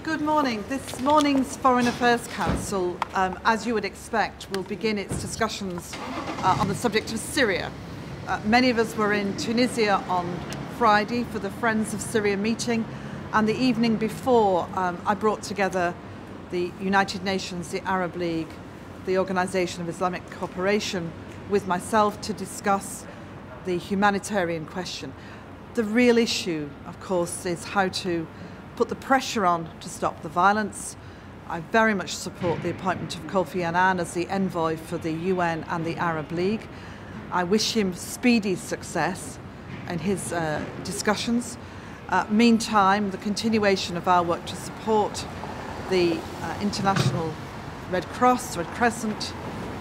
Good morning. This morning's Foreign Affairs Council, as you would expect, will begin its discussions on the subject of Syria. Many of us were in Tunisia on Friday for the Friends of Syria meeting, and the evening before I brought together the United Nations, the Arab League, the Organisation of Islamic Cooperation with myself to discuss the humanitarian question. The real issue, of course, is how to put the pressure on to stop the violence. I very much support the appointment of Kofi Annan as the envoy for the UN and the Arab League. I wish him speedy success in his discussions. Meantime, the continuation of our work to support the International Red Cross, Red Crescent,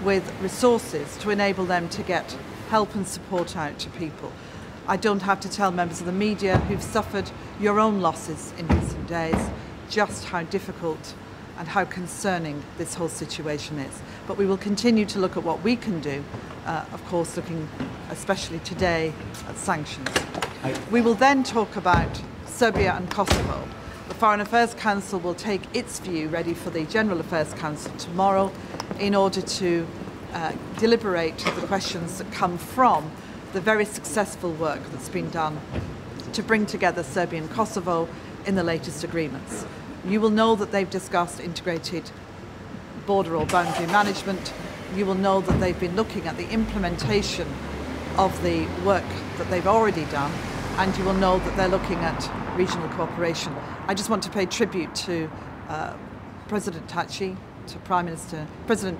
with resources to enable them to get help and support out to people. I don't have to tell members of the media who've suffered your own losses in recent days just how difficult and how concerning this whole situation is. But we will continue to look at what we can do, of course looking especially today at sanctions. We will then talk about Serbia and Kosovo. The Foreign Affairs Council will take its view ready for the General Affairs Council tomorrow in order to deliberate the questions that come from the very successful work that's been done to bring together Serbia and Kosovo in the latest agreements. You will know that they've discussed integrated border or boundary management. You will know that they've been looking at the implementation of the work that they've already done, and you will know that they're looking at regional cooperation. I just want to pay tribute to President Taci, to President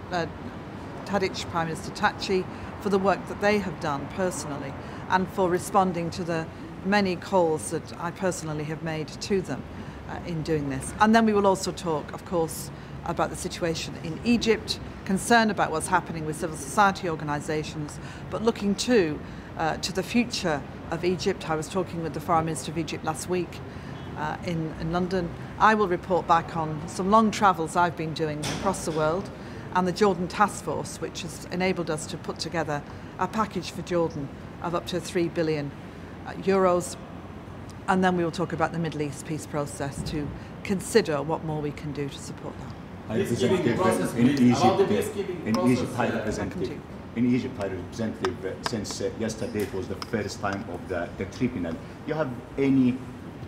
Tadic, Prime Minister Taci, for the work that they have done personally and for responding to the many calls that I personally have made to them in doing this. And then we will also talk, of course, about the situation in Egypt, concerned about what's happening with civil society organisations, but looking too to the future of Egypt. I was talking with the Foreign Minister of Egypt last week in London. I will report back on some long travels I've been doing across the world, and the Jordan Task Force, which has enabled us to put together a package for Jordan of up to €3 billion. And then we will talk about the Middle East peace process to consider what more we can do to support that. In Egypt, High Representative, since yesterday it was the first time of the tribunal. Do you have any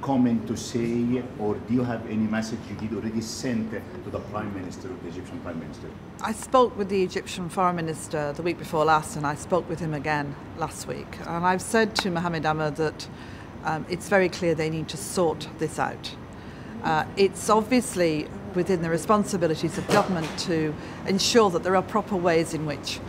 comment to say, or do you have any message you did already send to the Prime Minister, the Egyptian Prime Minister? I spoke with the Egyptian Foreign Minister the week before last, and I spoke with him again last week. And I've said to Mohamed Amr that it's very clear they need to sort this out. It's obviously within the responsibilities of government to ensure that there are proper ways in which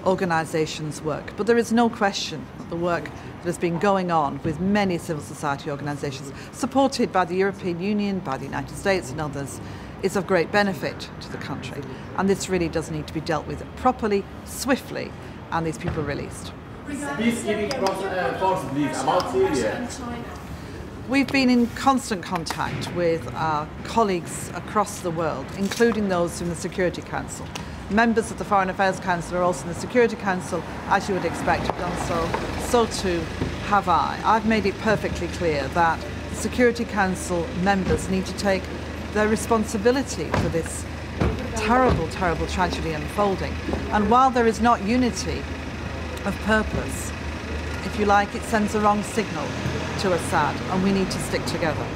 organisations work. But there is no question that the work that has been going on with many civil society organisations, supported by the European Union, by the United States and others, is of great benefit to the country. And this really does need to be dealt with properly, swiftly, and these people released. We've been in constant contact with our colleagues across the world, including those in the Security Council. Members of the Foreign Affairs Council are also in the Security Council, as you would expect to have done so. So too have I. I've made it perfectly clear that the Security Council members need to take their responsibility for this terrible, terrible tragedy unfolding. And while there is not unity of purpose, if you like, it sends the wrong signal to Assad, and we need to stick together.